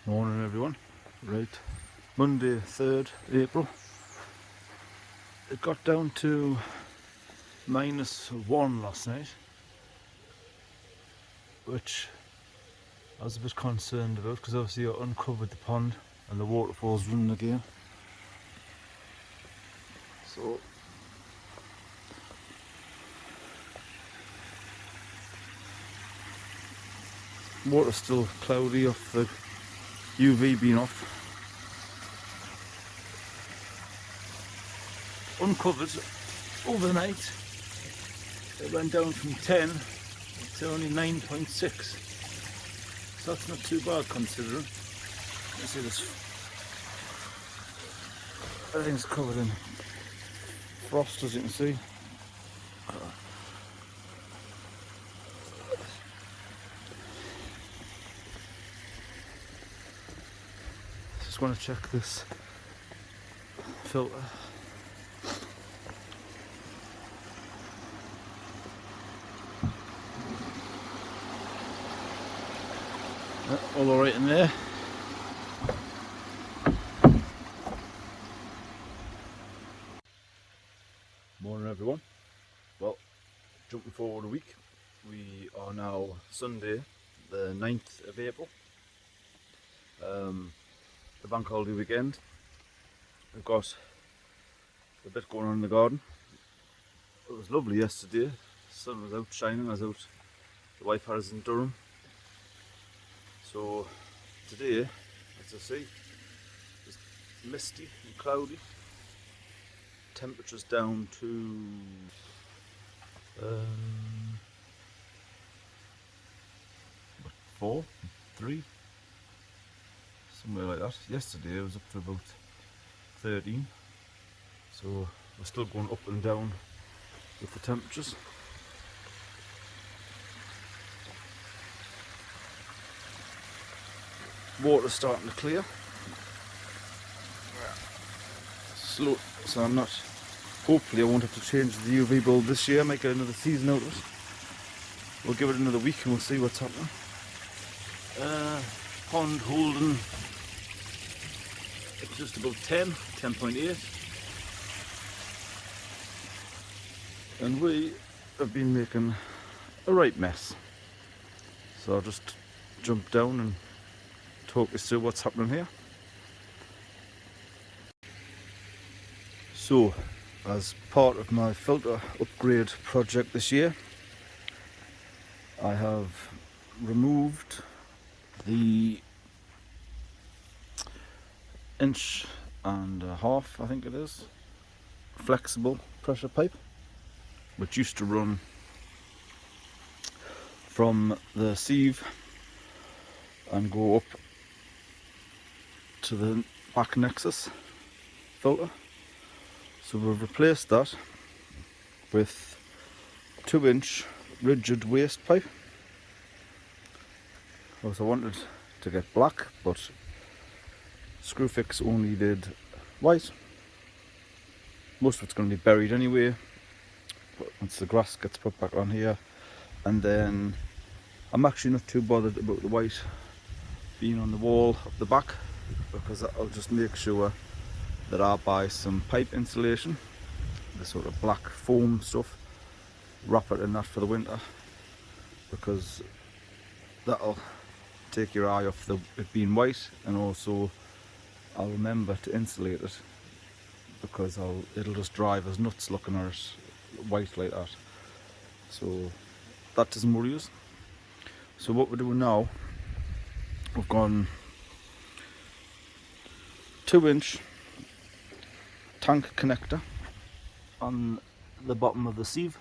Morning everyone. Right, Monday 3rd April. It got down to -1 last night, which I was a bit concerned about because obviously I uncovered the pond and the waterfall's running again. So water's still cloudy off the UV being off. Uncovered overnight, it went down from 10 to only 9.6. So that's not too bad considering. You see this, everything's covered in frost, as you can see. Just want to check this filter. All alright in there. Morning everyone. Well, jumping forward a week, we are now Sunday the 9th of April, the bank holiday weekend. We've got a bit going on in the garden. It was lovely yesterday, the sun was out shining. I was out, the wife had us in Durham. So today, as I say, it's misty and cloudy. Temperature's down to 4, 3, somewhere like that. Yesterday it was up to about 13, so we're still going up and down with the temperatures. Water's starting to clear. Slow, so I'm not. Hopefully, I won't have to change the UV bulb this year. I might get another season out of it. We'll give it another week and we'll see what's happening. Pond holding. It's just about 10.8, and we have been making a right mess. So I'll just jump down and talk us through what's happening here. So, as part of my filter upgrade project this year, I have removed the 1.5 inch, I think it is, flexible pressure pipe, which used to run from the sieve and go up to the back nexus filter. So we've replaced that with 2-inch rigid waste pipe. Because I wanted to get black, but Screwfix only did white. Most of it's going to be buried anyway once the grass gets put back on here. And then I'm actually not too bothered about the white being on the wall up the back, because I'll just make sure that I buy some pipe insulation, the sort of black foam stuff, wrap it in that for the winter, because that'll take your eye off it being white, and also I'll remember to insulate it, because it'll just drive us nuts looking at it white like that. So that doesn't worry us. So what we're doing now, we've gone 2-inch tank connector on the bottom of the sieve,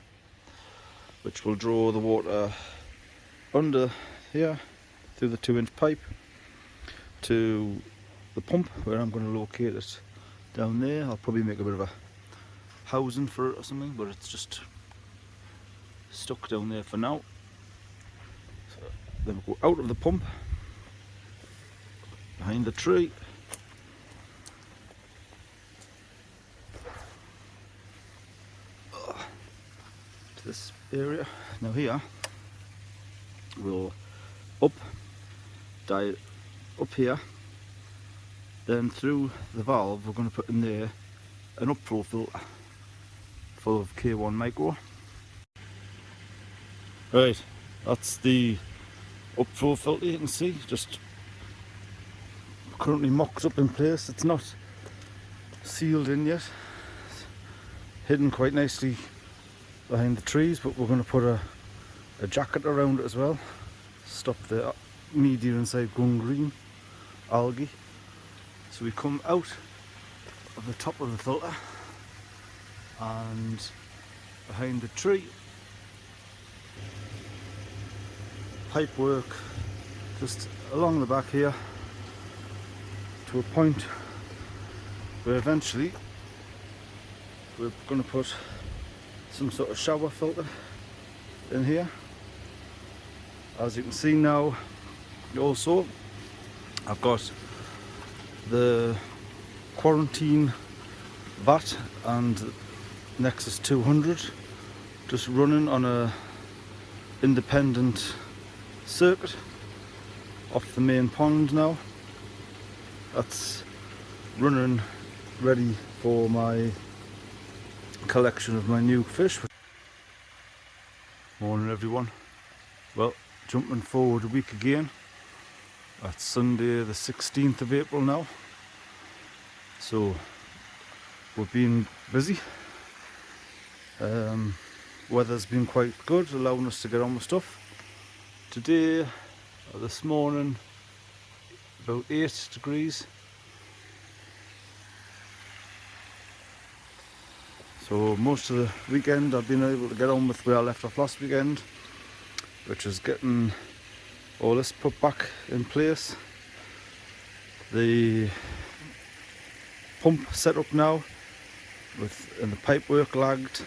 which will draw the water under here through the 2-inch pipe to the pump, where I'm going to locate it down there. I'll probably make a bit of a housing for it or something, but it's just stuck down there for now. So then we'll go out of the pump, behind the tree, to this area. Now here we'll up here. Then through the valve we're going to put in there an upflow filter full of K1 Micro. Right, that's the upflow filter, you can see, just currently mocked up in place. It's not sealed in yet, it's hidden quite nicely behind the trees, but we're going to put a jacket around it as well, stop the media inside going green, algae. So we come out of the top of the filter and behind the tree, pipe work just along the back here to a point where eventually we're going to put some sort of shower filter in here. As you can see now, also I've got the Quarantine VAT and Nexus 200 just running on a independent circuit off the main pond now. That's running ready for my collection of my new fish. Morning everyone. Well, jumping forward a week again. That's Sunday the 16th of April now. So we've been busy. Weather's been quite good, allowing us to get on with stuff. Today, this morning, about 8 degrees. So most of the weekend I've been able to get on with where I left off last weekend, which is getting all this put back in place. The pump set up now, and the pipe work lagged.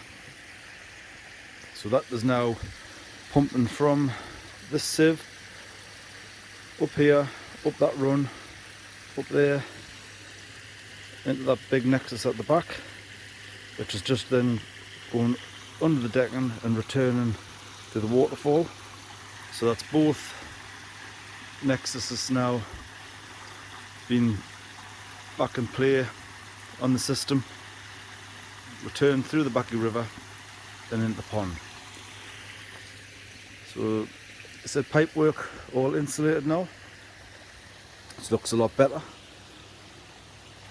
So that is now pumping from this sieve up here, up that run, up there, into that big nexus at the back, which is just then going under the decking and returning to the waterfall. So that's both nexuses now been back in play on the system, return through the Backy River and into the pond. So it's a pipe work all insulated now. It looks a lot better.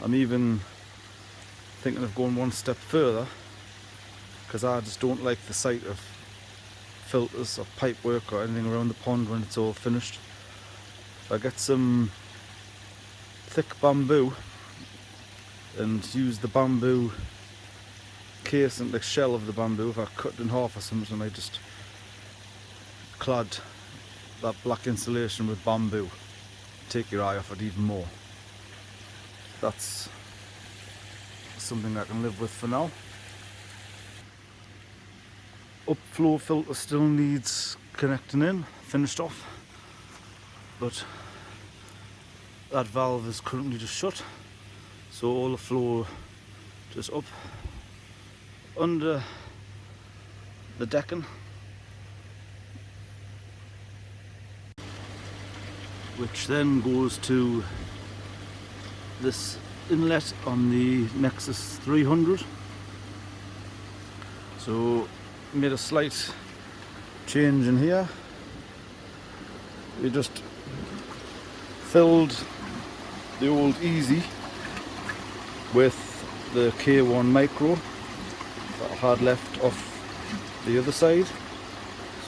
I'm even thinking of going one step further, because I just don't like the sight of filters or pipe work or anything around the pond when it's all finished. If I get some thick bamboo and use the bamboo case and the shell of the bamboo, if I cut it in half or something, I just clad that black insulation with bamboo, take your eye off it even more. That's something I can live with for now. Upflow filter still needs connecting in, finished off, but that valve is currently just shut, so all the flow just up under the decking, which then goes to this inlet on the Nexus 300. So made a slight change in here. We just filled the old Easy with the K1 Micro that I had left off the other side.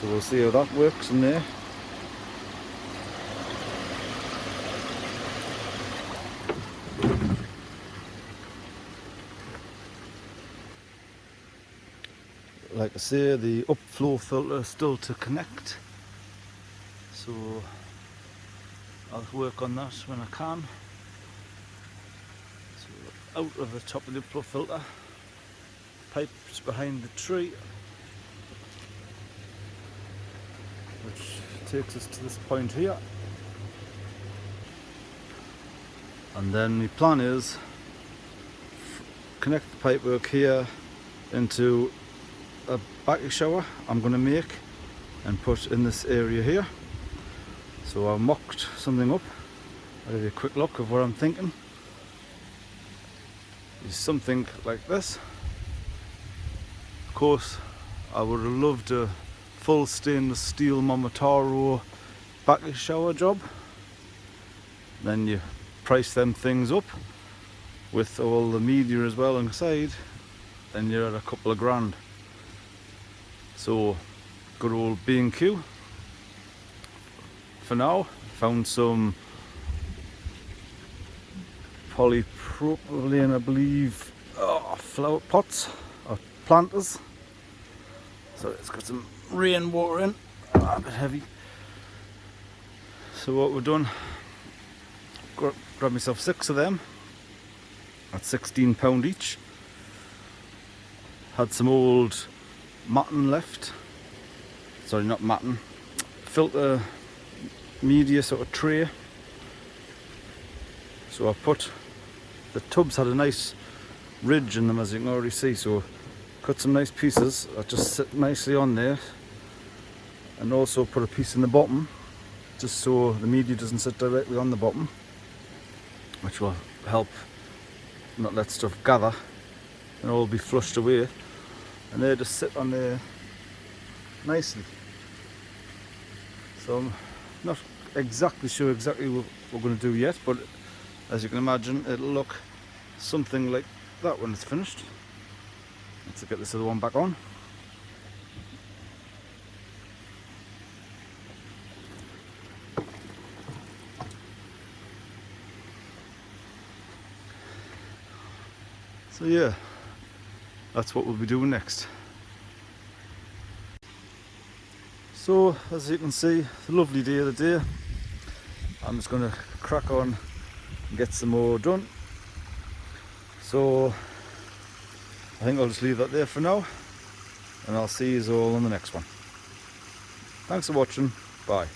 So we'll see how that works in there. Like I say, the upflow filter is still to connect, so I'll work on that when I can. So out of the top of the upflow filter, pipes behind the tree, which takes us to this point here, and then the plan is connect the pipework here into a Backy shower I'm going to make and put in this area here. So I mocked something up I'll give you a quick look of what I'm thinking. Is something like this. Of course, I would have loved a full stainless steel Momotaro back shower job. Then you price them things up with all the media as well inside, then you're at a couple of grand. So good old B&Q. For now, found some polypropylene, I believe, flower pots or planters. So it's got some rainwater in, a bit heavy. So what we've done, grabbed myself 6 of them at £16 each. Had some old matting left, sorry, not matting, filter media sort of tray. So I put, the tubs had a nice ridge in them, as you can already see, so cut some nice pieces that just sit nicely on there, and also put a piece in the bottom just so the media doesn't sit directly on the bottom, which will help not let stuff gather and all be flushed away, and they just sit on there nicely. So I'm not exactly sure exactly what we're going to do yet, but as you can imagine, it'll look something like that when it's finished. Let's get this other one back on. So yeah, that's what we'll be doing next. So as you can see, it's a lovely day of the day. I'm just going to crack on and get some more done. So I think I'll just leave that there for now, and I'll see you all on the next one. Thanks for watching. Bye.